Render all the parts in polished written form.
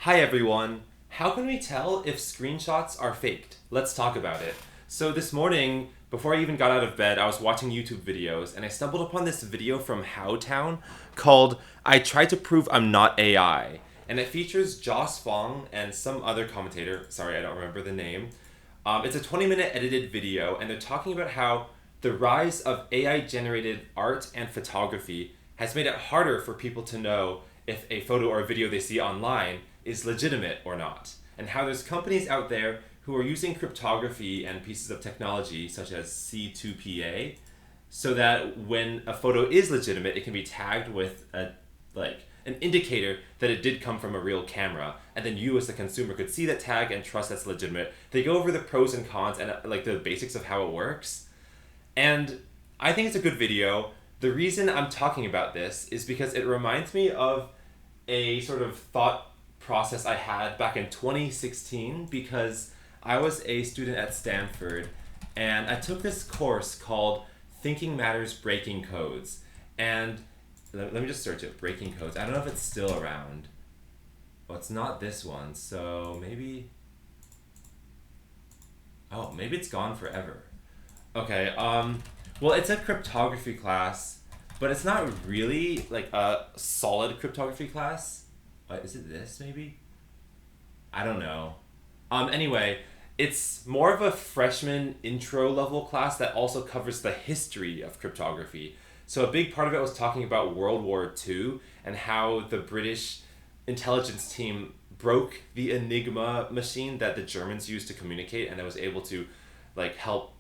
Hi everyone! How can we tell if screenshots are faked? Let's talk about it. So this morning, before I even got out of bed, I was watching YouTube videos and I stumbled upon this video from Howtown called I Tried to Prove I'm Not AI. And it features Joss Fong and some other commentator, sorry I don't remember the name. It's a 20-minute edited video and they're talking about how the rise of AI-generated art and photography has made it harder for people to know if a photo or a video they see online is legitimate or not, and how there's companies out there who are using cryptography and pieces of technology such as C2PA so that when a photo is legitimate, it can be tagged with an indicator that it did come from a real camera, and then you as the consumer could see that tag and trust that's legitimate. They go over the pros and cons and the basics of how it works. And I think it's a good video. The reason I'm talking about this is because it reminds me of a sort of thought process I had back in 2016 because I was a student at Stanford and I took this course called Thinking Matters Breaking Codes. And let me just search it, Breaking Codes. I don't know if it's still around. Well, it's not this one, so maybe it's gone forever. Okay, well, it's a cryptography class, but it's not really like a solid cryptography class. Is it this maybe? I don't know. Anyway, it's more of a freshman intro level class that also covers the history of cryptography. So a big part of it was talking about World War II and how the British intelligence team broke the Enigma machine that the Germans used to communicate, and that was able to help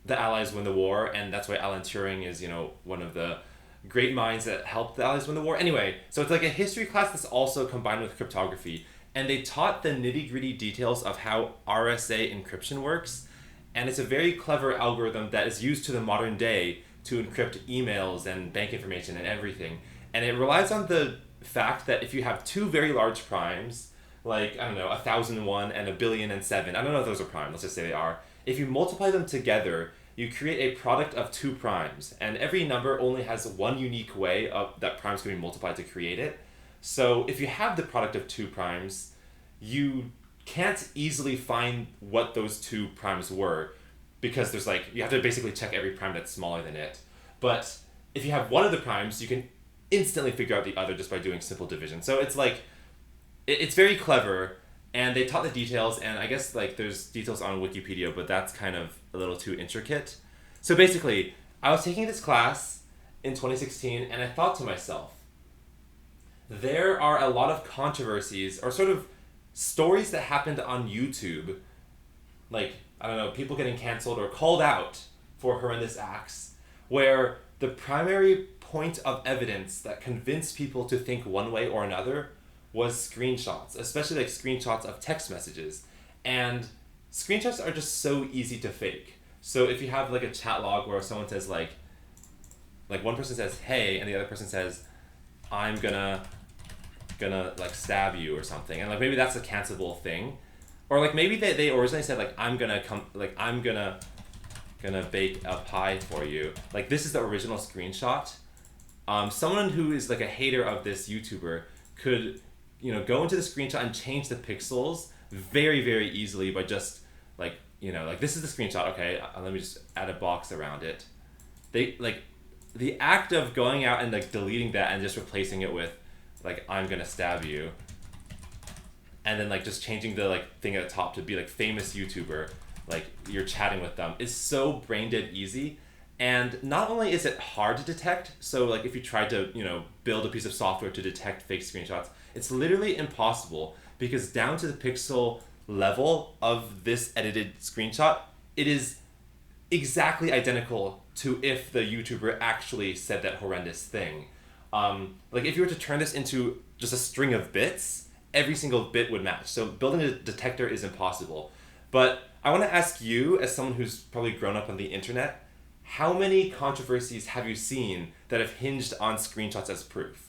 the Allies win the war, and that's why Alan Turing is, one of the great minds that helped the Allies win the war. Anyway, so it's like a history class that's also combined with cryptography, and they taught the nitty-gritty details of how RSA encryption works, and it's a very clever algorithm that is used to the modern day to encrypt emails and bank information and everything. And it relies on the fact that if you have two very large primes, like, I don't know, 1001 and 1,000,000,007, I don't know if those are primes, let's just say they are. If you multiply them together, you create a product of two primes, and every number only has one unique way that primes can be multiplied to create it. So if you have the product of two primes, you can't easily find what those two primes were, because there's you have to basically check every prime that's smaller than it. But if you have one of the primes, you can instantly figure out the other just by doing simple division. So it's very clever. And they taught the details, and I guess there's details on Wikipedia, but that's kind of a little too intricate. So basically, I was taking this class in 2016, and I thought to myself, there are a lot of controversies or sort of stories that happened on YouTube, I don't know, people getting canceled or called out for horrendous acts, where the primary point of evidence that convinced people to think one way or another was screenshots, especially screenshots of text messages. And screenshots are just so easy to fake. So if you have a chat log where someone says one person says hey and the other person says I'm gonna stab you or something, and maybe that's a cancelable thing, or maybe they originally said I'm gonna bake a pie for you. This is the original screenshot. Someone who is a hater of this YouTuber could go into the screenshot and change the pixels very, very easily by just this is the screenshot. Okay, let me just add a box around it. They the act of going out and deleting that and just replacing it with I'm gonna stab you, and then just changing the thing at the top to be famous YouTuber, you're chatting with them, is so brain dead easy. And not only is it hard to detect, so if you tried to build a piece of software to detect fake screenshots, it's literally impossible, because down to the pixel level of this edited screenshot, it is exactly identical to if the YouTuber actually said that horrendous thing. If you were to turn this into just a string of bits, every single bit would match. So building a detector is impossible. But I want to ask you, as someone who's probably grown up on the internet, how many controversies have you seen that have hinged on screenshots as proof?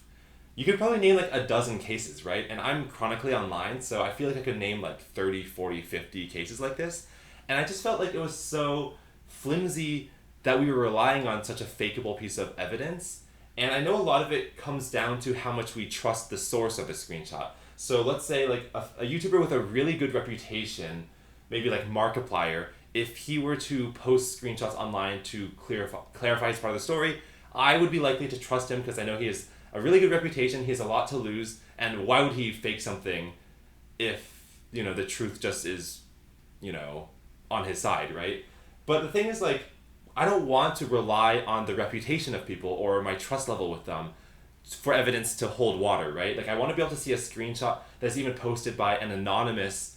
You could probably name a dozen cases, right? And I'm chronically online, so I feel I could name 30, 40, 50 cases like this. And I just felt it was so flimsy that we were relying on such a fakeable piece of evidence. And I know a lot of it comes down to how much we trust the source of a screenshot. So let's say like a YouTuber with a really good reputation, maybe like Markiplier, if he were to post screenshots online to clarify his part of the story, I would be likely to trust him because I know he has a really good reputation, he has a lot to lose, and why would he fake something if, the truth just is, on his side, right? But the thing is, like, I don't want to rely on the reputation of people or my trust level with them for evidence to hold water, right? Like, I want to be able to see a screenshot that's even posted by an anonymous,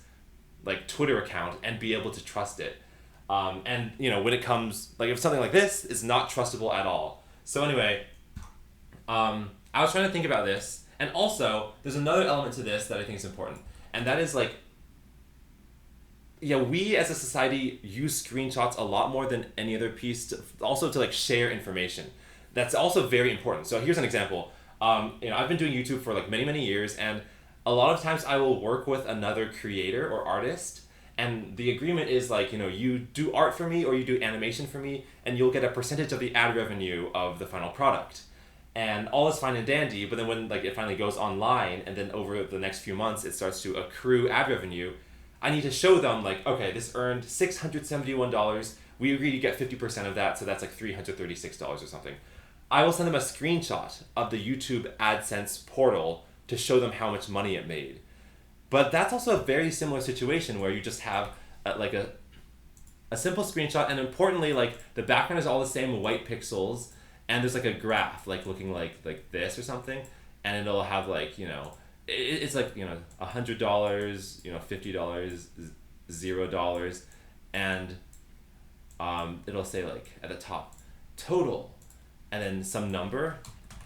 like, Twitter account and be able to trust it. And, when it comes, like, if something like this is not trustable at all. So anyway, I was trying to think about this. And also, there's another element to this that I think is important. And that is, like, we as a society use screenshots a lot more than any other piece to like share information. That's also very important. So here's an example. I've been doing YouTube for like many, many years, and a lot of times I will work with another creator or artist, and the agreement is like, you do art for me or you do animation for me, and you'll get a percentage of the ad revenue of the final product. And all is fine and dandy, but then when like it finally goes online, and then over the next few months it starts to accrue ad revenue, I need to show them, like, okay, this earned $671. We agree to get 50% of that, so that's like $336 or something. I will send them a screenshot of the YouTube AdSense portal to show them how much money it made. But that's also a very similar situation where you just have a simple screenshot, and importantly, like, the background is all the same white pixels, and there's like a graph, like looking like this or something, and it'll have like, it's like, $100, $50, $0, and it'll say like at the top total and then some number.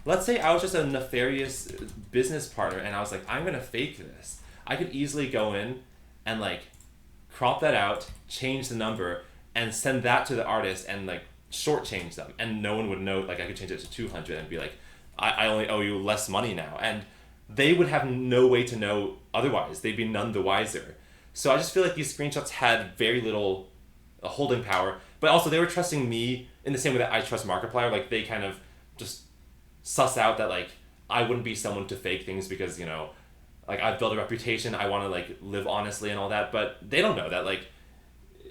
Let's say I was just a nefarious business partner and I was like, I'm gonna fake this. I could easily go in and like crop that out, change the number, and send that to the artist and like shortchange them, and no one would know. Like, I could change it to 200 and be like, I only owe you less money now, and they would have no way to know otherwise. They'd be none the wiser. So I just feel like these screenshots had very little holding power, but also they were trusting me in the same way that I trust Markiplier. Like, they kind of just suss out that like I wouldn't be someone to fake things because, like, I've built a reputation, I want to like live honestly and all that, but they don't know that. Like,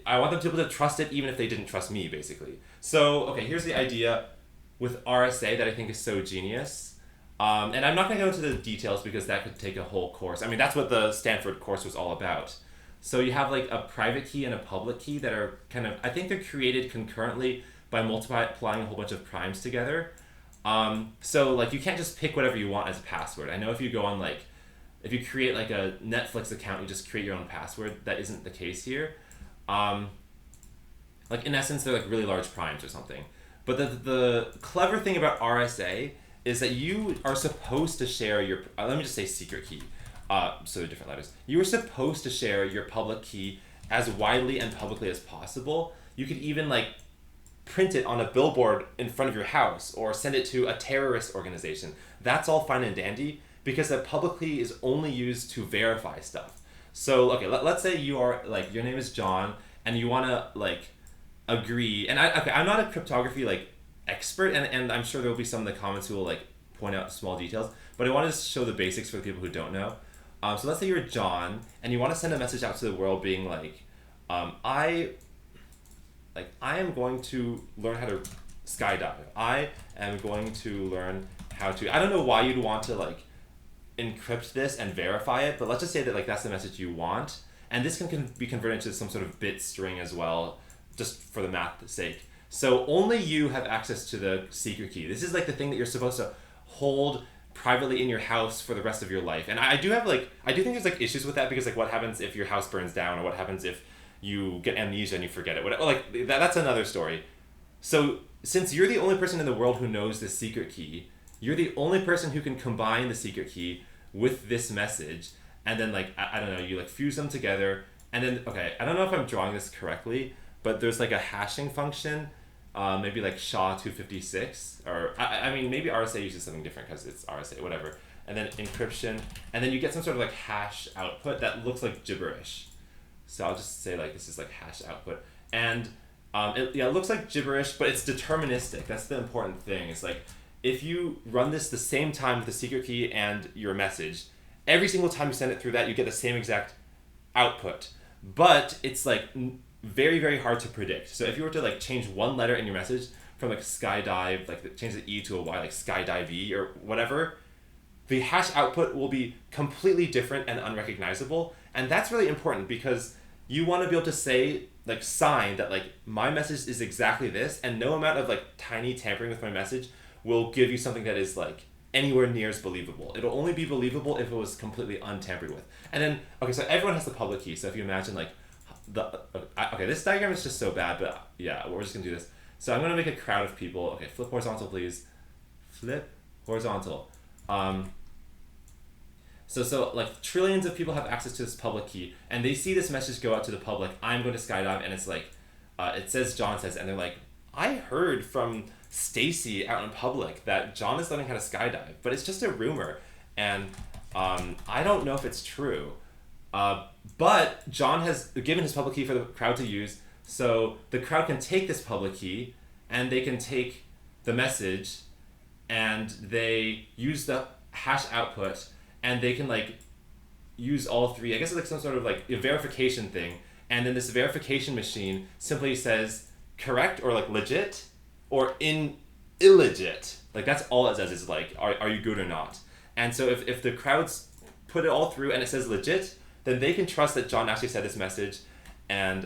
I want them to be able to trust it even if they didn't trust me, basically. So, okay, here's the idea with RSA that I think is so genius. And I'm not going to go into the details because that could take a whole course. I mean, that's what the Stanford course was all about. So you have like a private key and a public key that are kind of, I think they're created concurrently by multiplying a whole bunch of primes together. So like you can't just pick whatever you want as a password. I know if you go on like, if you create like a Netflix account, you just create your own password. That isn't the case here. Like in essence, they're like really large primes or something. But the clever thing about RSA is that you are supposed to share your, let me just say secret key, so they're different letters. You are supposed to share your public key as widely and publicly as possible. You could even like print it on a billboard in front of your house or send it to a terrorist organization. That's all fine and dandy because the public key is only used to verify stuff. So, okay, let's say you are, like, your name is John and you want to like agree, and I'm not a cryptography like expert, and I'm sure there will be some in the comments who will like point out small details, but I want to show the basics for the people who don't know. So let's say you're John and you want to send a message out to the world being like, I am going to learn how to skydive. I am going to learn how to, I don't know why you'd want to like encrypt this and verify it, but let's just say that like that's the message you want, and this can be converted into some sort of bit string as well, just for the math's sake. So only you have access to the secret key. This is like the thing that you're supposed to hold privately in your house for the rest of your life. And I do think there's like issues with that because like what happens if your house burns down, or what happens if you get amnesia and you forget it? Like that's another story. So since you're the only person in the world who knows this secret key, you're the only person who can combine the secret key with this message, and then like I don't know, you like fuse them together, and then okay, I don't know if I'm drawing this correctly, but there's like a hashing function, maybe like SHA-256, or I mean maybe RSA uses something different because it's RSA, whatever, and then encryption, and then you get some sort of like hash output that looks like gibberish. So I'll just say like this is like hash output, and it looks like gibberish, but it's deterministic. That's the important thing. It's like if you run this the same time with the secret key and your message, every single time you send it through that, you get the same exact output. But it's like very, very hard to predict. So if you were to like change one letter in your message from like skydive, like change the E to a Y, like skydive or whatever, the hash output will be completely different and unrecognizable. And that's really important because you want to be able to say, like, sign that like my message is exactly this, and no amount of like tiny tampering with my message will give you something that is like anywhere near as believable. It'll only be believable if it was completely untampered with. And then, okay, so everyone has the public key. So if you imagine like okay, this diagram is just so bad, but yeah, we're just gonna do this. So I'm gonna make a crowd of people. Okay, flip horizontal, please. Flip horizontal. So like trillions of people have access to this public key, and they see this message go out to the public. I'm going to skydive, and it's like, it says John says, and they're like, I heard from Stacy out in public that John is learning how to skydive, but it's just a rumor, and I don't know if it's true. But John has given his public key for the crowd to use, so the crowd can take this public key, and they can take the message, and they use the hash output, and they can like use all three. I guess it's like some sort of like a verification thing, and then this verification machine simply says correct or like legit or illegit. Like that's all it says is like are you good or not. And so if the crowds put it all through and it says legit, then they can trust that John actually said this message, and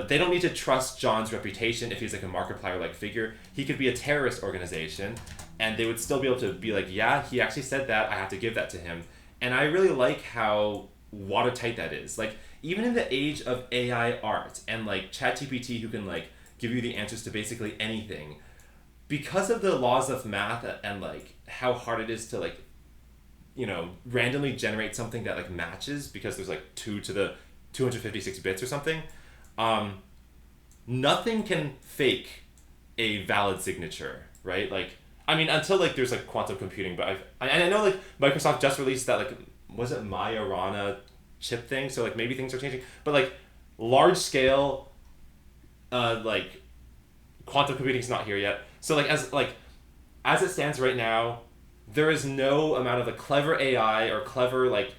they don't need to trust John's reputation if he's like a Markiplier-like figure. He could be a terrorist organization, and they would still be able to be like, yeah, he actually said that, I have to give that to him. And I really like how watertight that is. Like, even in the age of AI art and like ChatGPT, who can like give you the answers to basically anything, because of the laws of math and like how hard it is to like, you know, randomly generate something that like matches, because there's like 2 to the 256 bits or something, nothing can fake a valid signature, right? Like, I mean, until like there's like quantum computing, but I know like Microsoft just released that, like, was it Majorana chip thing? So like maybe things are changing, but like large scale, like quantum computing is not here yet. So like as it stands right now, there is no amount of a clever AI or clever like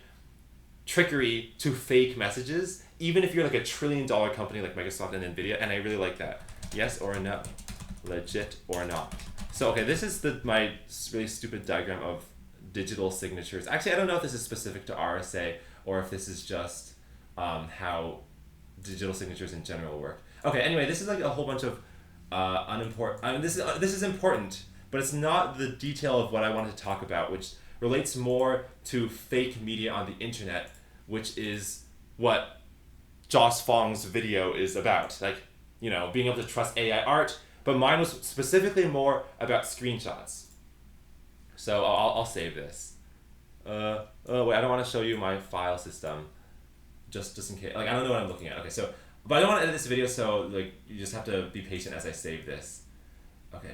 trickery to fake messages, even if you're like a $1 trillion company like Microsoft and Nvidia. And I really like that. Yes or no, legit or not. So okay, this is my really stupid diagram of digital signatures. Actually, I don't know if this is specific to RSA or if this is just how digital signatures in general work. Okay, anyway, this is like a whole bunch of unimportant. I mean, this is important, but it's not the detail of what I wanted to talk about, which relates more to fake media on the internet, which is what Joss Fong's video is about. Like, you know, being able to trust AI art. But mine was specifically more about screenshots. So I'll save this. Oh wait, I don't want to show you my file system, just in case. Like, I don't know what I'm looking at. Okay, so, but I don't want to edit this video, so like you just have to be patient as I save this. Okay,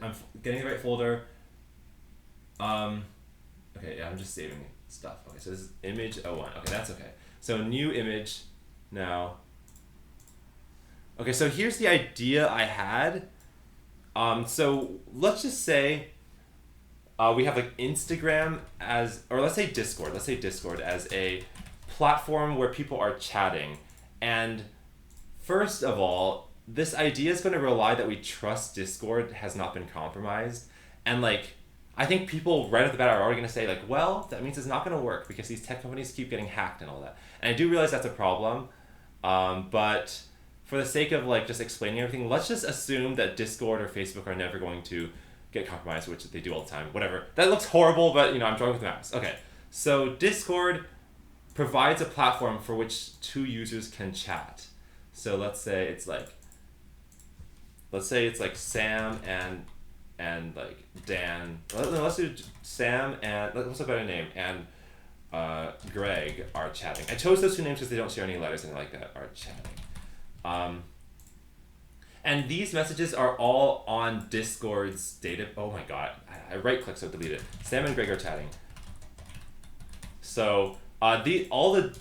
I'm getting the right folder. Okay, yeah, I'm just saving stuff. Okay, so this is image 01. Okay, that's okay. So new image now. Okay, so here's the idea I had. So let's just say we have like Instagram as, or let's say Discord. Let's say Discord as a platform where people are chatting. And first of all, this idea is going to rely that we trust Discord has not been compromised. And like, I think people right off the bat are already going to say like, well, that means it's not going to work because these tech companies keep getting hacked and all that. And I do realize that's a problem. But for the sake of like just explaining everything, let's just assume that Discord or Facebook are never going to get compromised, which they do all the time. Whatever. That looks horrible, but you know, I'm drawing with the mouse. Okay. So Discord provides a platform for which two users can chat. So let's say it's like Sam and like Dan. Let's do Sam and what's a better name? And Greg are chatting. I chose those two names because they don't share any letters and I like that, are chatting. And these messages are all on Discord's data. Oh my god, I right click so delete it. Sam and Greg are chatting. So all the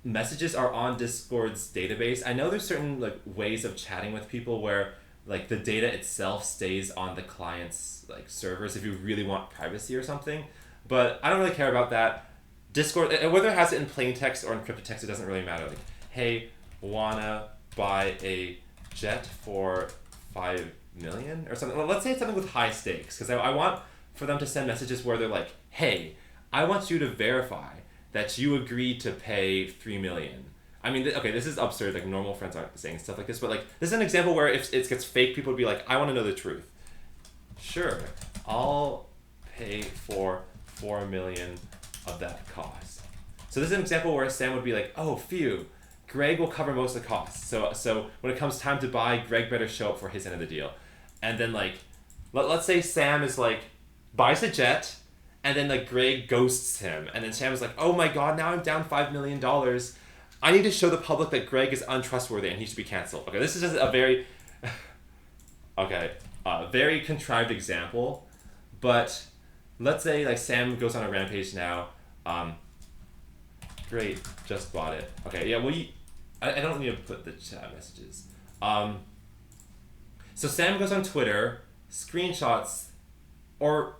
messages are on Discord's database. I know there's certain like ways of chatting with people where like the data itself stays on the client's like servers if you really want privacy or something. but I don't really care about that. Discord, whether it has it in plain text or encrypted text, it doesn't really matter. Like, hey, wanna buy a jet for 5 million or something. Well, let's say it's something with high stakes, because I want for them to send messages where they're like, hey, I want you to verify that you agreed to pay 3 million. I mean, okay, this is absurd. Like, normal friends aren't saying stuff like this, but like, this is an example where if it gets fake, people would be like, I want to know the truth. Sure, I'll pay for 4 million of that cost. So this is an example where Sam would be like, oh, phew, Greg will cover most of the costs. So when it comes time to buy, Greg better show up for his end of the deal. And then like, let's say Sam is like, buys a jet, and then like Greg ghosts him. And then Sam is like, oh my God, now I'm down $5 million. I need to show the public that Greg is untrustworthy and he should be canceled. Okay, this is just a very, very contrived example. But let's say like Sam goes on a rampage now. Great, just bought it. Okay, yeah, well, I don't need to put the chat messages. So Sam goes on Twitter, screenshots, so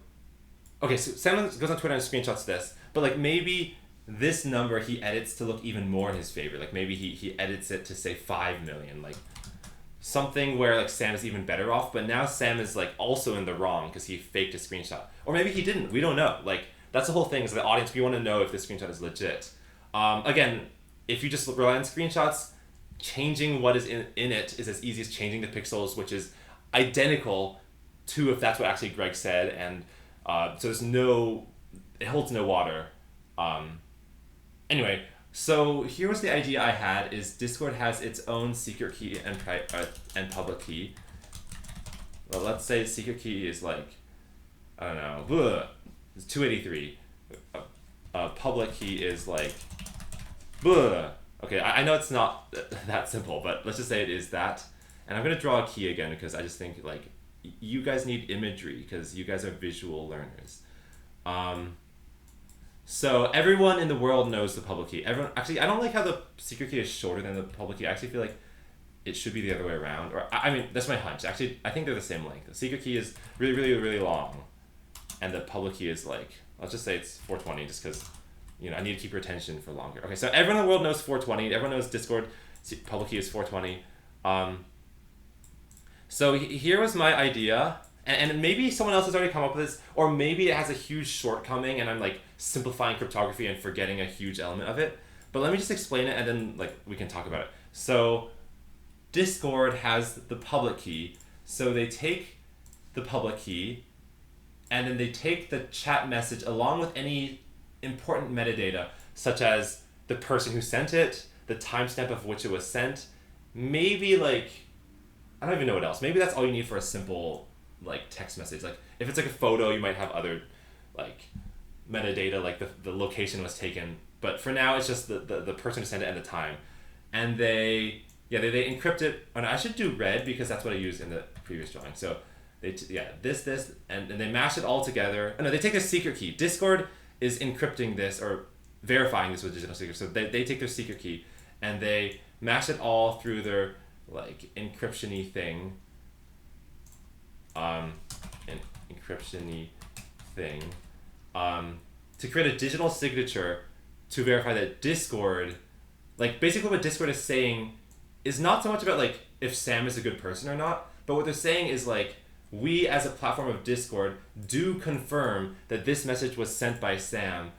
Sam goes on Twitter and screenshots this, but like maybe this number he edits to look even more in his favor. Like maybe he edits it to say 5 million, like something where like Sam is even better off, but now Sam is like also in the wrong because he faked a screenshot. Or maybe he didn't, we don't know. Like that's the whole thing, is the audience, we want to know if this screenshot is legit. Again, if you just rely on screenshots, changing what is in it is as easy as changing the pixels, which is identical to if that's what actually Greg said, and so it holds no water. Anyway, so here was the idea I had, is Discord has its own secret key and public key. Well, let's say secret key is like, I don't know, it's 283. Public key is like, okay, I know it's not that simple, but let's just say it is that. And I'm going to draw a key again because I just think like you guys need imagery because you guys are visual learners. So everyone in the world knows the public key. Actually, I don't like how the secret key is shorter than the public key. I actually feel like it should be the other way around. Or I mean, that's my hunch. Actually, I think they're the same length. The secret key is really, really, really long, and the public key is like, let's just say it's 420, just because, I need to keep your attention for longer. Okay, so everyone in the world knows 420. Everyone knows Discord public key is 420. So here was my idea. And maybe someone else has already come up with this, or maybe it has a huge shortcoming and I'm like simplifying cryptography and forgetting a huge element of it. But let me just explain it and then like we can talk about it. So Discord has the public key. So they take the public key and then they take the chat message along with any important metadata, such as the person who sent it, the timestamp of which it was sent, maybe like, I don't even know what else. Maybe that's all you need for a simple like text message. Like if it's like a photo, you might have other like metadata, like the location was taken, but for now it's just the person who sent it at the time. And they encrypt it. Oh no, I should do red because that's what I used in the previous drawing. So this and they mash it all together. Oh no, they take a secret key. Discord is encrypting this or verifying this with digital secret. So they take their secret key and they mash it all through their like encryption-y thing. To create a digital signature to verify that Discord, like basically what Discord is saying is not so much about like if Sam is a good person or not, but what they're saying is like, we as a platform of Discord do confirm that this message was sent by Sam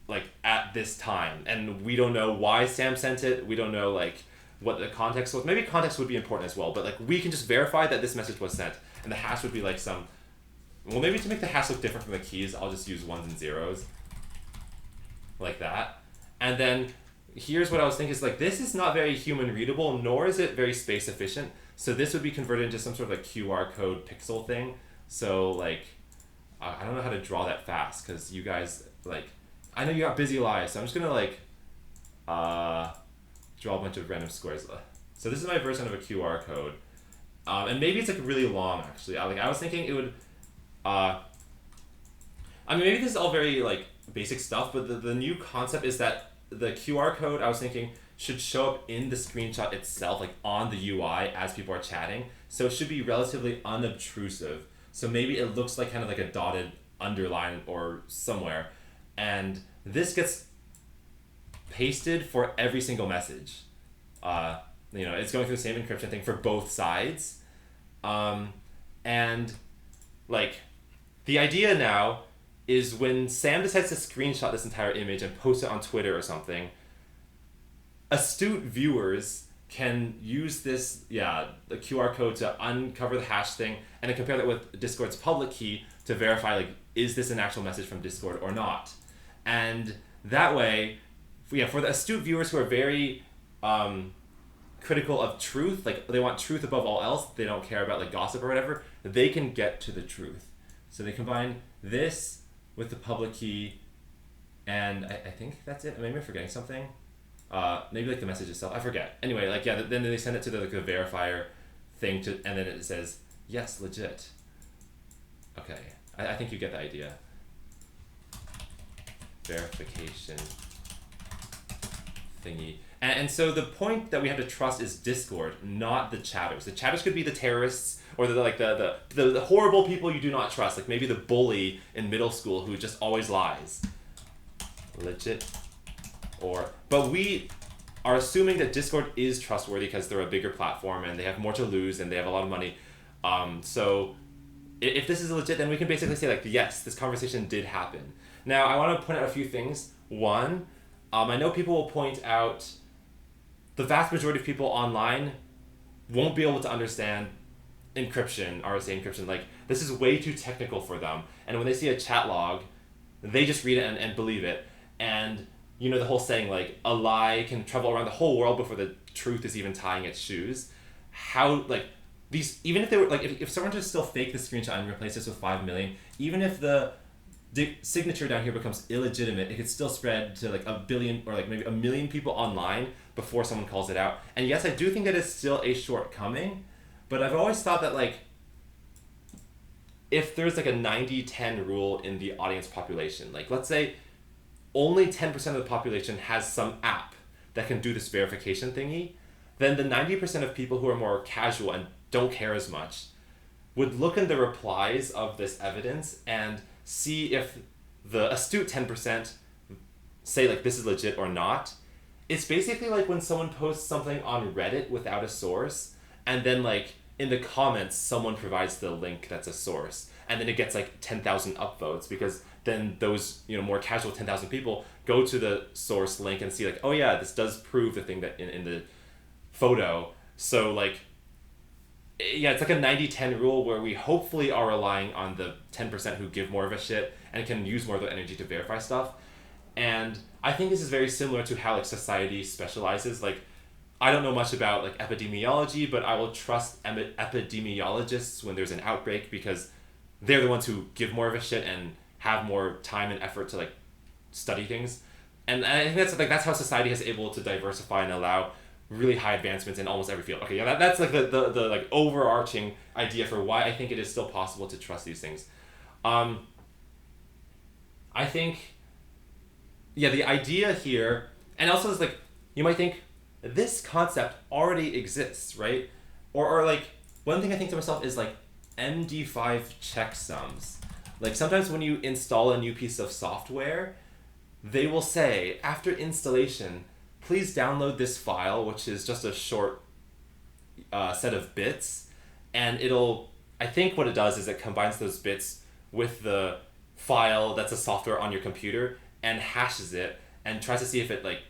like at this time, and we don't know why Sam sent it, we don't know like what the context was. Maybe context would be important as well, but like we can just verify that this message was sent, and the hash would be like maybe to make the hash look different from the keys, I'll just use 1s and 0s like that. And then here's what I was thinking is like, this is not very human readable, nor is it very space efficient. So this would be converted into some sort of like QR code pixel thing. So like, I don't know how to draw that fast because you guys like, I know you got busy lives, so I'm just gonna like draw a bunch of random squares. So this is my version of a QR code, and maybe it's like really long actually. I was thinking it would. I mean, maybe this is all very like basic stuff, but the new concept is that the QR code, I was thinking, should show up in the screenshot itself, like on the UI as people are chatting. So it should be relatively unobtrusive So maybe it looks like kind of like a dotted underline or somewhere. And this gets pasted for every single message. It's going through the same encryption thing for both sides. And like the idea now is when Sam decides to screenshot this entire image and post it on Twitter or something, astute viewers can use this, the QR code to uncover the hash thing and then compare that with Discord's public key to verify, like, is this an actual message from Discord or not? And that way, for the astute viewers who are very critical of truth, like they want truth above all else, they don't care about like gossip or whatever, they can get to the truth. So they combine this with the public key, and I think that's it. Maybe I'm forgetting something. Maybe like the message itself, I forget. Anyway, like then they send it to the verifier thing and then it says yes, legit. Okay, I think you get the idea. Verification thingy. And so the point that we have to trust is Discord, not the chatters. The chatters could be the terrorists or the horrible people you do not trust, like maybe the bully in middle school who just always lies. Legit. But we are assuming that Discord is trustworthy because they're a bigger platform and they have more to lose and they have a lot of money. So if this is legit, then we can basically say like, yes, this conversation did happen. Now, I want to point out a few things. One, I know people will point out the vast majority of people online won't be able to understand encryption, RSA encryption. Like, this is way too technical for them. And when they see a chat log, they just read it and believe it. And you know the whole saying, like, a lie can travel around the whole world before the truth is even tying its shoes. How, like, these, even if they were, like, if someone just still fake the screenshot and replace this with 5 million, even if the signature down here becomes illegitimate, it could still spread to like 1 billion or like maybe 1 million people online before someone calls it out. And yes, I do think that it's still a shortcoming, but I've always thought that like if there's like a 90-10 rule in the audience population, like let's say only 10% of the population has some app that can do this verification thingy, then the 90% of people who are more casual and don't care as much would look in the replies of this evidence and see if the astute 10% say like this is legit or not. It's basically like when someone posts something on Reddit without a source and then like in the comments someone provides the link that's a source and then it gets like 10,000 upvotes because then those more casual 10,000 people go to the source link and see like, oh yeah, this does prove the thing that in the photo. So like it's like a 90-10 rule where we hopefully are relying on the 10% who give more of a shit and can use more of their energy to verify stuff. And I think this is very similar to how like society specializes. Like, I don't know much about like epidemiology, but I will trust epidemiologists when there's an outbreak because they're the ones who give more of a shit and have more time and effort to like study things. And I think that's how society is able to diversify and allow really high advancements in almost every field. Okay, yeah, that's like the like overarching idea for why I think it is still possible to trust these things. I think, the idea here, and also is like, you might think, this concept already exists, right? Or like, one thing I think to myself is like, MD5 checksums. Like sometimes when you install a new piece of software, they will say, after installation, please download this file, which is just a short set of bits, and I think what it does is it combines those bits with the file that's a software on your computer and hashes it and tries to see if it like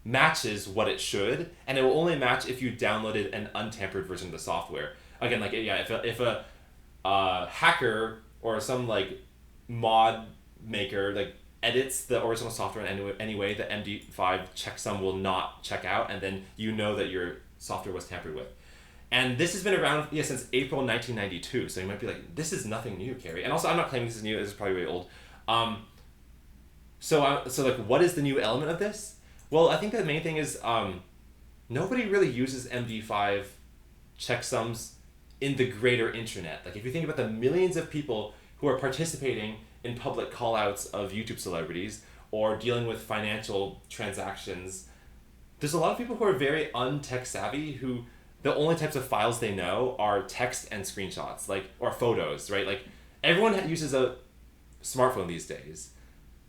matches what it should, and it will only match if you downloaded an untampered version of the software. Again, like if a hacker or some like mod maker like edits the original software in any way, the MD5 checksum will not check out, and then you know that your software was tampered with. And this has been around since April 1992, so you might be like, this is nothing new, Carrie. And also, I'm not claiming this is new, this is probably way old. So like, what is the new element of this? Well, I think the main thing is nobody really uses MD5 checksums in the greater internet. Like, if you think about the millions of people who are participating in public call-outs of YouTube celebrities or dealing with financial transactions, there's a lot of people who are very untech savvy who the only types of files they know are text and screenshots, like, or photos, right? Like, everyone uses a smartphone these days,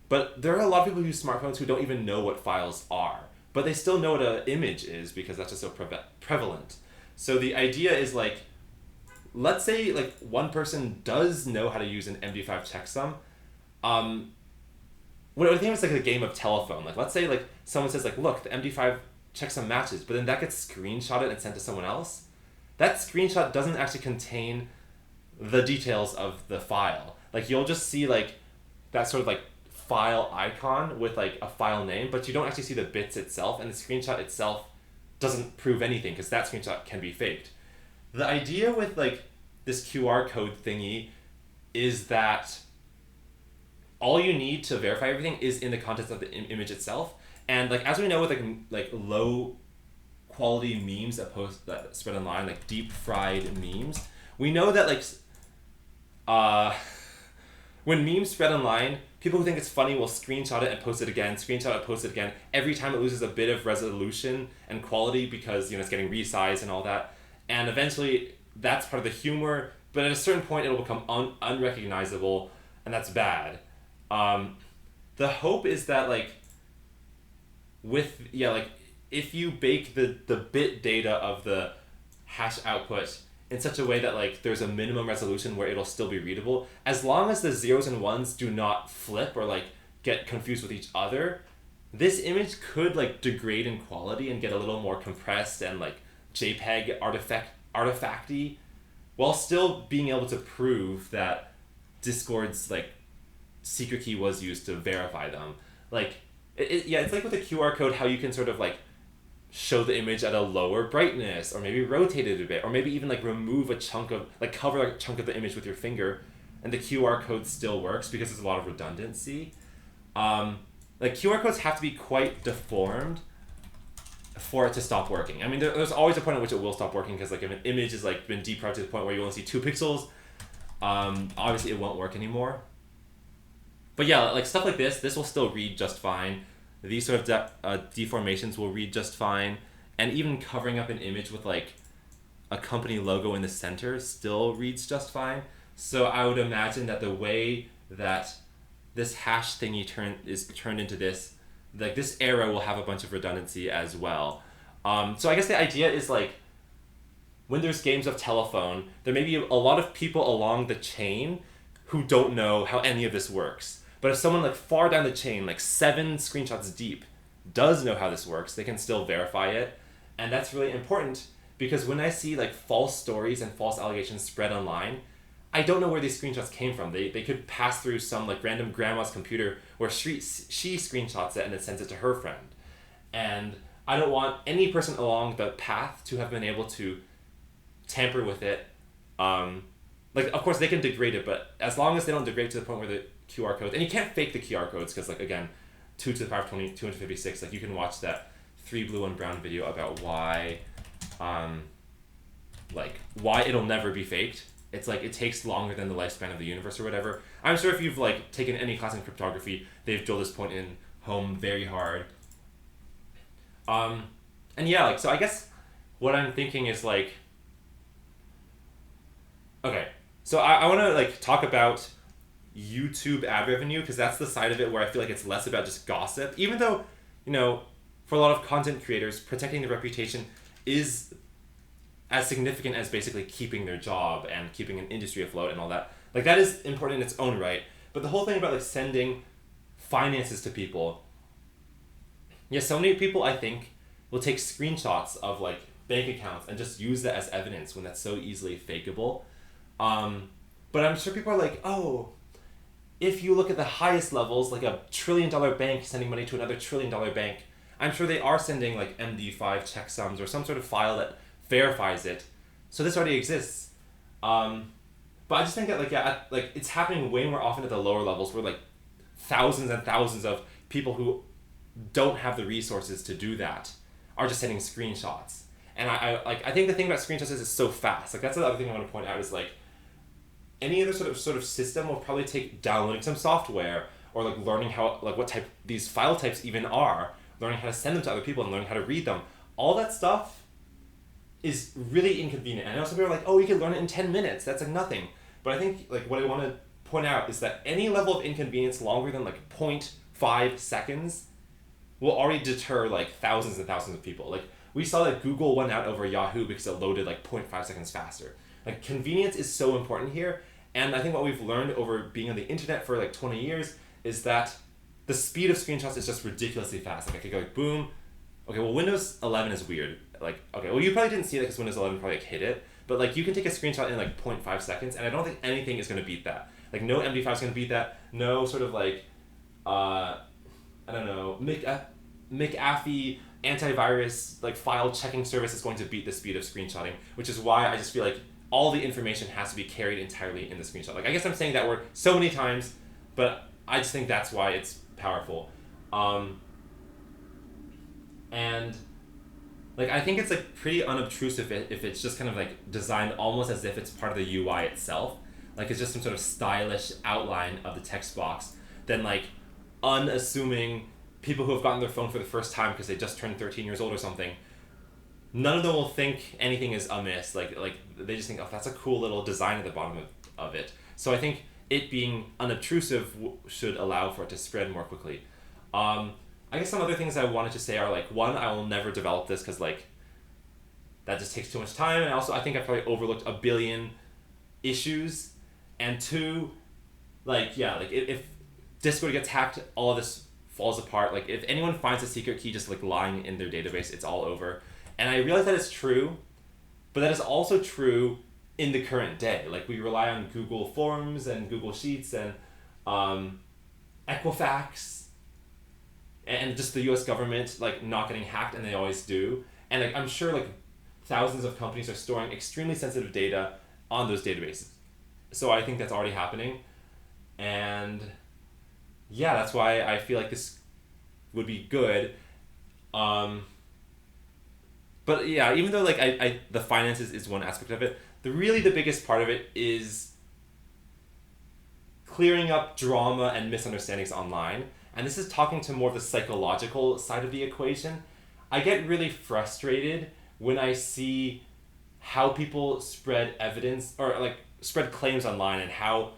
but there are a lot of people who use smartphones who don't even know what files are, but they still know what an image is because that's just so prevalent. So the idea is like, let's say like one person does know how to use an MD5 checksum. What I think it's like a game of telephone. Like, let's say like someone says like, look, the MD5 checksum matches, but then that gets screenshotted and sent to someone else. That screenshot doesn't actually contain the details of the file. Like, you'll just see like that sort of like file icon with like a file name, but you don't actually see the bits itself, and the screenshot itself doesn't prove anything because that screenshot can be faked. The idea with like this QR code thingy is that all you need to verify everything is in the context of the image itself. And like, as we know with like low quality memes that spread online, like deep fried memes, we know that like when memes spread online, people who think it's funny will screenshot it and post it again, screenshot it, post it again. Every time it loses a bit of resolution and quality because, you know, it's getting resized and all that. And eventually that's part of the humor, but at a certain point it'll become unrecognizable, and that's bad. The hope is that like if you bake the bit data of the hash output in such a way that like there's a minimum resolution where it'll still be readable, as long as the zeros and ones do not flip or like get confused with each other, this image could like degrade in quality and get a little more compressed and like JPEG artifacty, while still being able to prove that Discord's like secret key was used to verify them. Like it's like with the QR code, how you can sort of like show the image at a lower brightness, or maybe rotate it a bit, or maybe even like remove a chunk of, like cover a chunk of the image with your finger, and the QR code still works because there's a lot of redundancy. Like QR codes have to be quite deformed for it to stop working. I mean, there's always a point at which it will stop working, because like if an image is like been deprived to the point where you only see 2 pixels, obviously it won't work anymore. But yeah, like stuff like this will still read just fine. These sort of deformations will read just fine, and even covering up an image with like a company logo in the center still reads just fine. So I would imagine that the way that this hash thingy turned into this, like this arrow will have a bunch of redundancy as well. So I guess the idea is like, when there's games of telephone, there may be a lot of people along the chain who don't know how any of this works. But if someone like far down the chain, like 7 screenshots deep, does know how this works, they can still verify it. And that's really important, because when I see like false stories and false allegations spread online, I don't know where these screenshots came from. They could pass through some like random grandma's computer where she screenshots it and then sends it to her friend. And I don't want any person along the path to have been able to tamper with it. Like, of course, they can degrade it, but as long as they don't degrade to the point where the QR codes, and you can't fake the QR codes, because, like, again, 2 to the power of 20, 256, like, you can watch that 3 blue and brown video about why it'll never be faked. It's like, it takes longer than the lifespan of the universe or whatever. I'm sure if you've, like, taken any class in cryptography, they've drilled this point in home very hard. And yeah, like, so I guess what I'm thinking is, like, okay, so I want to like talk about YouTube ad revenue, because that's the side of it where I feel like it's less about just gossip, even though, you know, for a lot of content creators, protecting their reputation is as significant as basically keeping their job and keeping an industry afloat and all that. Like, that is important in its own right. But the whole thing about like sending finances to people, yeah, so many people I think will take screenshots of like bank accounts and just use that as evidence when that's so easily fakeable. But I'm sure people are like, oh, if you look at the highest levels, like $1 trillion bank sending money to another $1 trillion bank, I'm sure they are sending like MD5 checksums or some sort of file that verifies it. So this already exists. But I just think that like it's happening way more often at the lower levels, where like thousands and thousands of people who don't have the resources to do that are just sending screenshots. And I think the thing about screenshots is it's so fast. Like, that's the other thing I want to point out, is like, any other sort of system will probably take downloading some software, or like learning how, like what type these file types even are, learning how to send them to other people and learning how to read them. All that stuff is really inconvenient. And I know some people are like, oh, you can learn it in 10 minutes. That's like nothing. But I think like what I want to point out is that any level of inconvenience longer than like 0.5 seconds will already deter like thousands and thousands of people. Like we saw that Google went out over Yahoo because it loaded like 0.5 seconds faster. Like convenience is so important here. And I think what we've learned over being on the internet for like 20 years is that the speed of screenshots is just ridiculously fast. Like I could go like boom. Okay, well Windows 11 is weird. Like, okay, well you probably didn't see that because Windows 11 probably like hit it. But like you can take a screenshot in like 0.5 seconds and I don't think anything is going to beat that. Like no MD5 is going to beat that. No sort of like, I don't know, McAfee antivirus like file checking service is going to beat the speed of screenshotting, which is why I just feel like all the information has to be carried entirely in the screenshot. Like I guess I'm saying that word so many times, but I just think that's why it's powerful. And like I think it's like pretty unobtrusive if it's just kind of like designed almost as if it's part of the UI itself. Like it's just some sort of stylish outline of the text box. Then like unassuming people who have gotten their phone for the first time because they just turned 13 years old or something, none of them will think anything is amiss. Like they just think, oh, that's a cool little design at the bottom of it. So I think it being unobtrusive should allow for it to spread more quickly. I guess some other things I wanted to say are like, one, I will never develop this because like that just takes too much time, and also I think I probably overlooked a billion issues. And two, like yeah, like if Discord gets hacked, all of this falls apart. Like if anyone finds a secret key just like lying in their database, it's all over. And I realize that it's true, but that is also true in the current day. Like we rely on Google Forms and Google Sheets and Equifax and just the US government like not getting hacked, and they always do. And like I'm sure like thousands of companies are storing extremely sensitive data on those databases. So I think that's already happening. And yeah, that's why I feel like this would be good. But yeah, even though like I the finances is one aspect of it, the biggest part of it is clearing up drama and misunderstandings online. And this is talking to more of the psychological side of the equation. I get really frustrated when I see how people spread evidence or like spread claims online, and how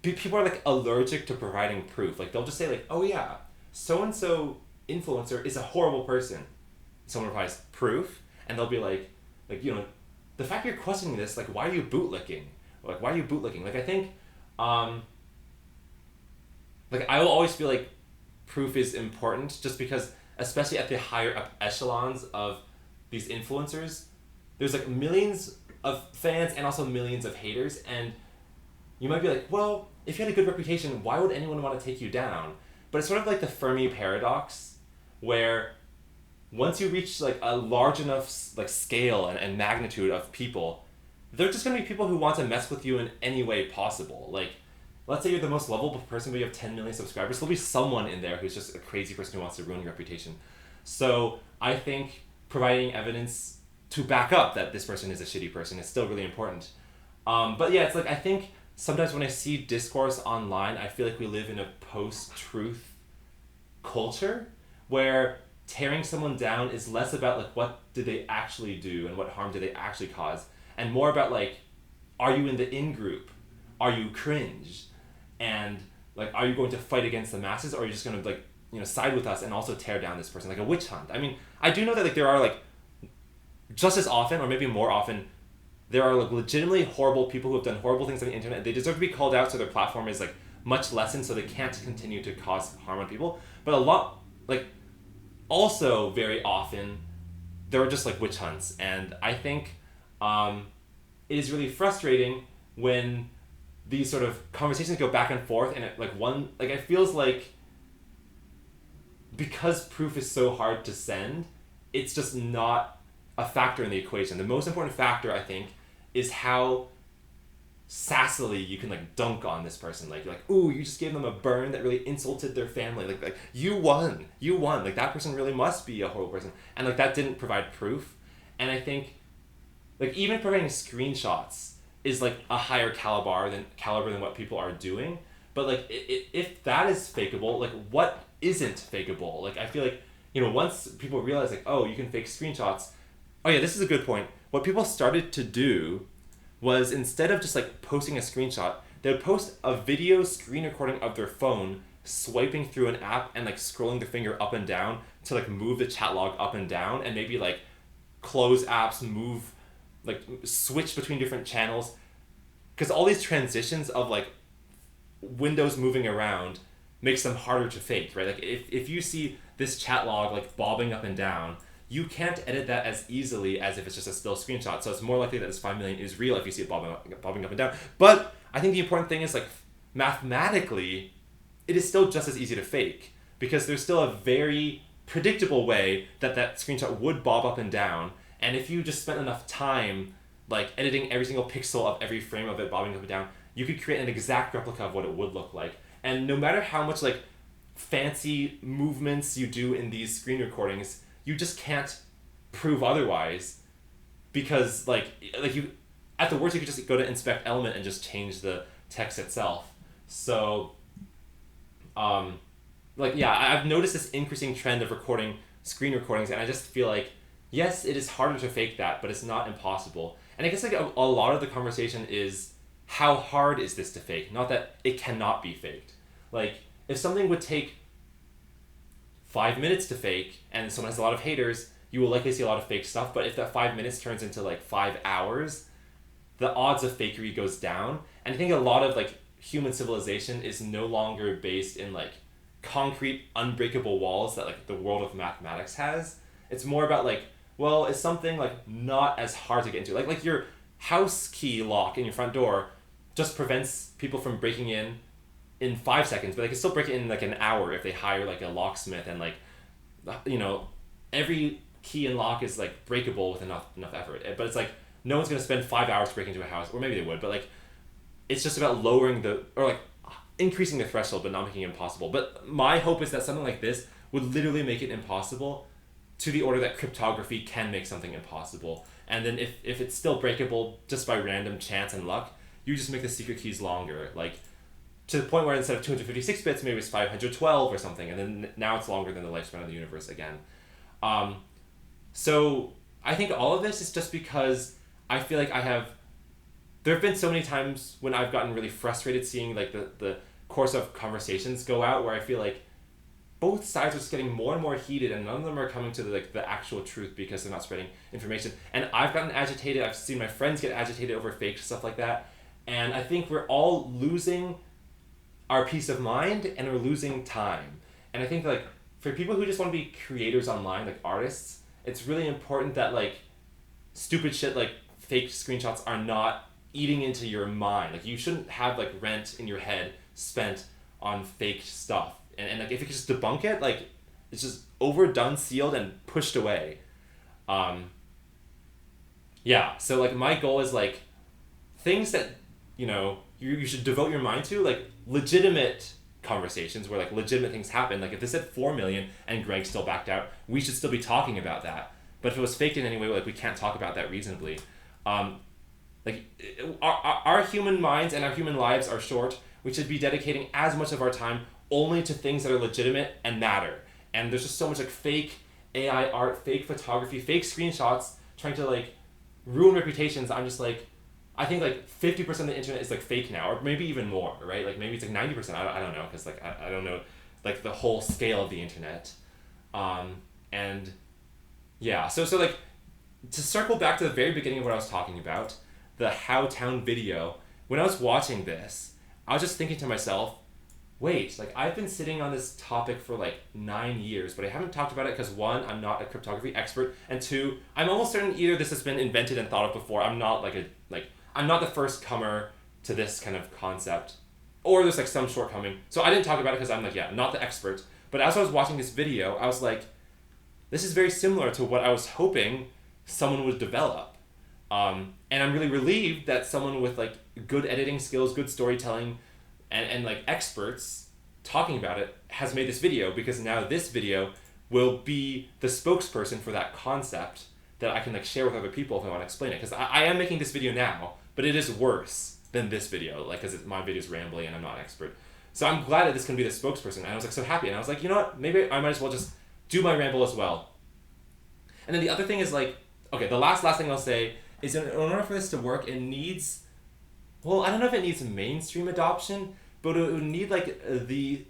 people are like allergic to providing proof. Like they'll just say like, oh yeah, so-and-so influencer is a horrible person. Someone replies, proof? And they'll be like, you know, the fact you're questioning this, like, why are you bootlicking? Like, why are you bootlicking? Like, I think, like, I will always feel like proof is important just because, especially at the higher up echelons of these influencers, there's like millions of fans and also millions of haters, and you might be like, well, if you had a good reputation, why would anyone want to take you down? But it's sort of like the Fermi paradox, where once you reach like a large enough like scale and magnitude of people, they're just going to be people who want to mess with you in any way possible. Like, let's say you're the most lovable person, but you have 10 million subscribers, there'll be someone in there who's just a crazy person who wants to ruin your reputation. So I think providing evidence to back up that this person is a shitty person is still really important. But yeah, it's like, I think sometimes when I see discourse online, I feel like we live in a post-truth culture where tearing someone down is less about like what did they actually do and what harm did they actually cause, and more about like, are you in the in-group? Are you cringe? And like, are you going to fight against the masses, or are you just going to like, you know, side with us and also tear down this person, like a witch hunt? I mean, I do know that like there are like just as often, or maybe more often, there are like legitimately horrible people who have done horrible things on the internet. They deserve to be called out so their platform is like much lessened so they can't continue to cause harm on people. But a lot, like, also very often, there are just like witch hunts. And I think it is really frustrating when these sort of conversations go back and forth, and it, like one, like it feels like because proof is so hard to send, it's just not a factor in the equation. The most important factor, I think, is how sassily you can like dunk on this person. Like, you're like, ooh, you just gave them a burn that really insulted their family. Like you won. Like, that person really must be a horrible person. And like, that didn't provide proof. And I think like even providing screenshots is like a higher caliber than what people are doing. But like, if that is fakeable, like what isn't fakeable? Like, I feel like, you know, once people realize like, oh, you can fake screenshots, Oh yeah, this is a good point. What people started to do was, instead of just like posting a screenshot, they would post a video screen recording of their phone swiping through an app and like scrolling their finger up and down to like move the chat log up and down, and maybe like close apps, move, like switch between different channels, because all these transitions of like windows moving around makes them harder to fake, right? Like if you see this chat log like bobbing up and down, you can't edit that as easily as if it's just a still screenshot. So it's more likely that this 5 million is real if you see it bobbing up and down. But I think the important thing is, like, mathematically, it is still just as easy to fake, because there's still a very predictable way that that screenshot would bob up and down. And if you just spent enough time like editing every single pixel of every frame of it bobbing up and down, you could create an exact replica of what it would look like. And no matter how much like fancy movements you do in these screen recordings, you just can't prove otherwise, because like you, at the worst, you could just go to inspect element and just change the text itself. So like, yeah, I've noticed this increasing trend of recording screen recordings, and I just feel like, yes, it is harder to fake that, but it's not impossible. And I guess like a lot of the conversation is, how hard is this to fake? Not that it cannot be faked. Like, if something would take 5 minutes to fake and someone has a lot of haters, you will likely see a lot of fake stuff. But if that 5 minutes turns into like 5 hours, the odds of fakery goes down. And I think a lot of like human civilization is no longer based in like concrete unbreakable walls that like the world of mathematics has. It's more about like, well, is something like not as hard to get into? Like your house key lock in your front door just prevents people from breaking in 5 seconds, but they can still break it in like an hour if they hire like a locksmith, and like, you know, every key and lock is like breakable with enough effort. But it's like, no one's gonna spend 5 hours to break into a house, or maybe they would, but like, it's just about lowering or like increasing the threshold, but not making it impossible. But my hope is that something like this would literally make it impossible, to the order that cryptography can make something impossible. And then if it's still breakable just by random chance and luck, you just make the secret keys longer, like to the point where instead of 256 bits, maybe it's 512 or something, and then now it's longer than the lifespan of the universe again. So I think all of this is just because I feel like there have been so many times when I've gotten really frustrated seeing like the course of conversations go out, where I feel like both sides are just getting more and more heated, and none of them are coming to the actual truth, because they're not spreading information. And I've gotten agitated. I've seen my friends get agitated over fake stuff like that. And I think we're all losing our peace of mind, and we're losing time. And I think like for people who just want to be creators online, like artists, it's really important that like stupid shit like fake screenshots are not eating into your mind. Like, you shouldn't have like rent in your head spent on fake stuff. And like, if you could just debunk it, like, it's just overdone, sealed, and pushed away. Yeah, so like my goal is like things that, you know, you should devote your mind to, like legitimate conversations where like legitimate things happen. Like if they said 4 million and Greg still backed out, we should still be talking about that. But if it was faked in any way, like we can't talk about that reasonably. Like our human minds and our human lives are short. We should be dedicating as much of our time only to things that are legitimate and matter. And there's just so much like fake AI art, fake photography, fake screenshots trying to like ruin reputations. I'm just like, I think like 50% of the internet is like fake now, or maybe even more, right? Like maybe it's like 90%. I don't know, because like I don't know like the whole scale of the internet. And yeah, so like to circle back to the very beginning of what I was talking about, the How Town video, when I was watching this, I was just thinking to myself, wait, like I've been sitting on this topic for like 9 years, but I haven't talked about it because 1, I'm not a cryptography expert, and 2, I'm almost certain either this has been invented and thought of before. I'm not I'm not the first comer to this kind of concept, or there's like some shortcoming. So I didn't talk about it because I'm like, yeah, not the expert. But as I was watching this video, I was like, this is very similar to what I was hoping someone would develop. And I'm really relieved that someone with like good editing skills, good storytelling, and like experts talking about it has made this video, because now this video will be the spokesperson for that concept that I can like share with other people if I want to explain it. Because I am making this video now, but it is worse than this video, like, because my video is rambly and I'm not an expert. So I'm glad that this can be the spokesperson. And I was like so happy, and I was like, you know what, maybe I might as well just do my ramble as well. And then the other thing is like, okay, the last thing I'll say is in order for this to work, it needs, well, I don't know if it needs mainstream adoption, but it would need like the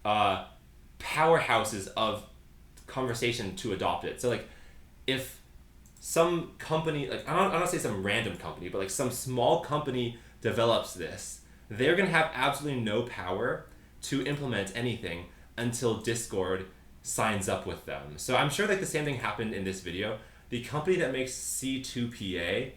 powerhouses of conversation to adopt it. So like if some company, like I don't say some random company, but like some small company develops this, they're gonna have absolutely no power to implement anything until Discord signs up with them. So I'm sure like the same thing happened in this video. The company that makes C2PA,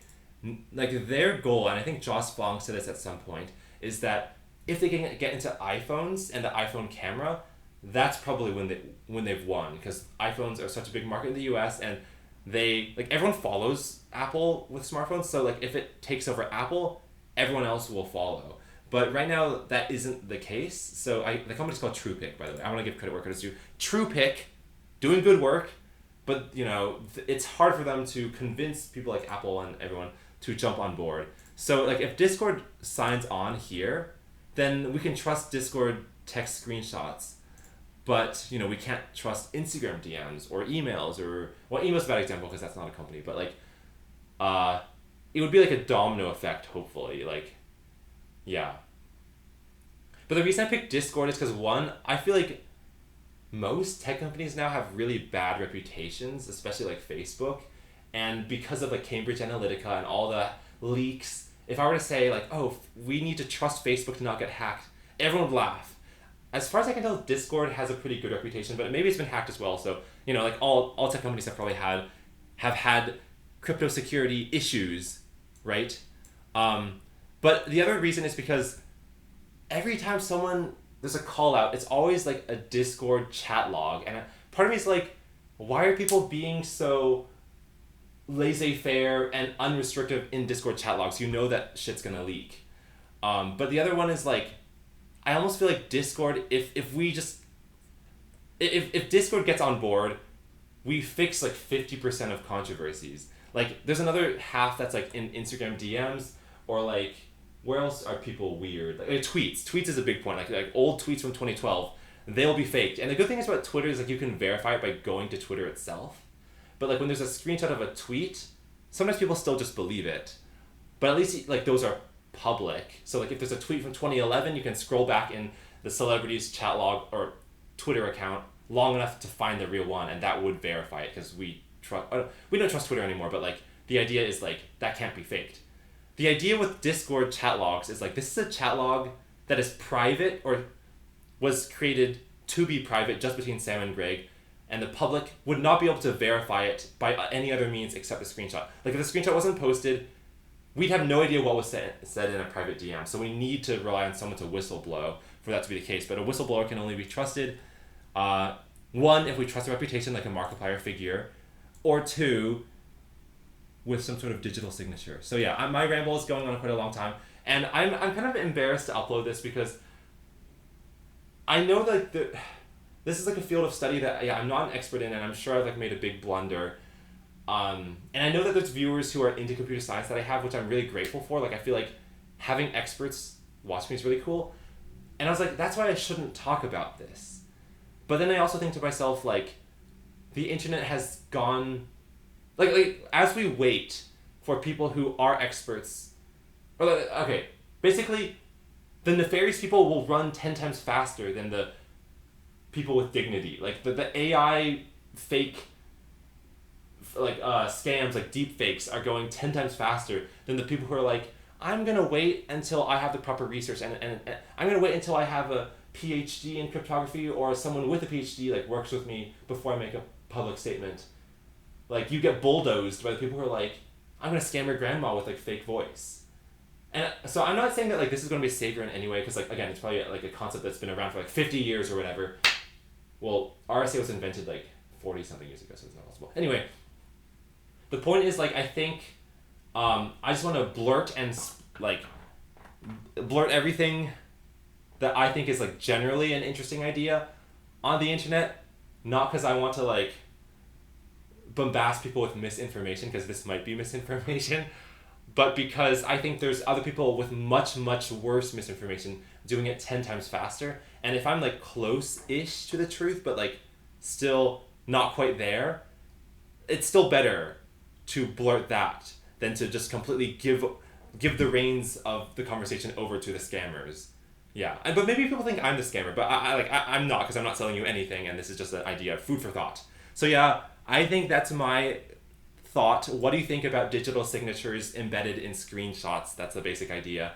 like their goal, and I think Joss Fong said this at some point, is that if they can get into iPhones and the iPhone camera, that's probably when they've won, because iPhones are such a big market in the US, and they like everyone follows Apple with smartphones. So like if it takes over Apple, everyone else will follow. But right now that isn't the case. So the company's called TruePic, by the way. I want to give credit where credit's due. TruePic, doing good work, but you know it's hard for them to convince people like Apple and everyone to jump on board. So like if Discord signs on here, then we can trust Discord text screenshots. But you know we can't trust Instagram DMs or emails, or well, email's a bad example because that's not a company. But like, it would be like a domino effect. Hopefully, like, yeah. But the reason I picked Discord is because one, I feel like most tech companies now have really bad reputations, especially like Facebook, and because of like Cambridge Analytica and all the leaks. If I were to say like, oh, we need to trust Facebook to not get hacked, everyone would laugh. As far as I can tell, Discord has a pretty good reputation, but maybe it's been hacked as well. So, you know, like all tech companies have probably have had crypto security issues, right? But the other reason is because every time there's a call out, it's always like a Discord chat log. And part of me is like, why are people being so laissez-faire and unrestricted in Discord chat logs? You know that shit's gonna leak. But the other one is like, I almost feel like Discord, if Discord gets on board, we fix like 50% of controversies. Like there's another half that's like in Instagram DMs, or like where else are people weird? Like tweets. Tweets is a big point. Like old tweets from 2012, they'll be faked. And the good thing is about Twitter is like you can verify it by going to Twitter itself. But like when there's a screenshot of a tweet, sometimes people still just believe it. But at least like those are public. So like if there's a tweet from 2011, you can scroll back in the celebrity's chat log or Twitter account long enough to find the real one, and that would verify it, because we don't trust Twitter anymore. But like the idea is like that can't be faked. The idea with Discord chat logs is like this is a chat log that is private, or was created to be private just between Sam and Greg, and the public would not be able to verify it by any other means except the screenshot. Like if the screenshot wasn't posted, we'd have no idea what was said in a private DM. So we need to rely on someone to whistleblow for that to be the case. But a whistleblower can only be trusted, one, if we trust a reputation like a Markiplier figure, or two, with some sort of digital signature. So yeah, my ramble is going on quite a long time, and I'm kind of embarrassed to upload this because I know that this is like a field of study that I'm not an expert in, and I'm sure I've like made a big blunder. And I know that there's viewers who are into computer science that I have, which I'm really grateful for. Like I feel like having experts watch me is really cool. And I was like, that's why I shouldn't talk about this. But then I also think to myself, like, the internet has gone, like as we wait for people who are experts, or okay, basically, the nefarious people will run 10 times faster than the people with dignity. Like the AI fake, like scams, like deep fakes are going 10 times faster than the people who are like, I'm gonna wait until I have the proper research, and I'm gonna wait until I have a PhD in cryptography, or someone with a PhD like works with me before I make a public statement. Like you get bulldozed by the people who are like, I'm gonna scam your grandma with like fake voice. And so I'm not saying that like this is gonna be a savior in any way, because like again, it's probably like a concept that's been around for like 50 years or whatever. Well, RSA was invented like 40 something years ago, so it's not possible. Anyway, the point is like I think I just want to blurt everything that I think is like generally an interesting idea on the internet, not because I want to like bombast people with misinformation, because this might be misinformation, but because I think there's other people with much, much worse misinformation doing it 10 times faster. And if I'm like close-ish to the truth, but like still not quite there, it's still better to blurt that than to just completely give the reins of the conversation over to the scammers. Yeah, but maybe people think I'm the scammer, but I'm not, because I'm not selling you anything, and this is just an idea, food for thought. So yeah, I think that's my thought. What do you think about digital signatures embedded in screenshots? That's the basic idea.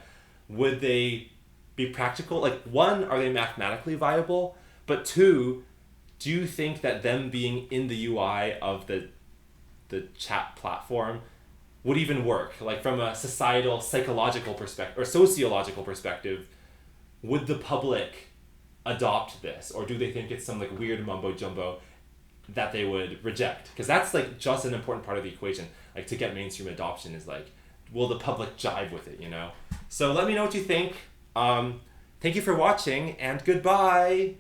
Would they be practical? Like, one, are they mathematically viable? But two, do you think that them being in the UI of the chat platform would even work? Like, from a societal, psychological perspective, or sociological perspective, would the public adopt this? Or do they think it's some like weird mumbo jumbo that they would reject? Because that's like just an important part of the equation. Like, to get mainstream adoption is like, will the public jive with it, you know? So let me know what you think. Thank you for watching, and goodbye!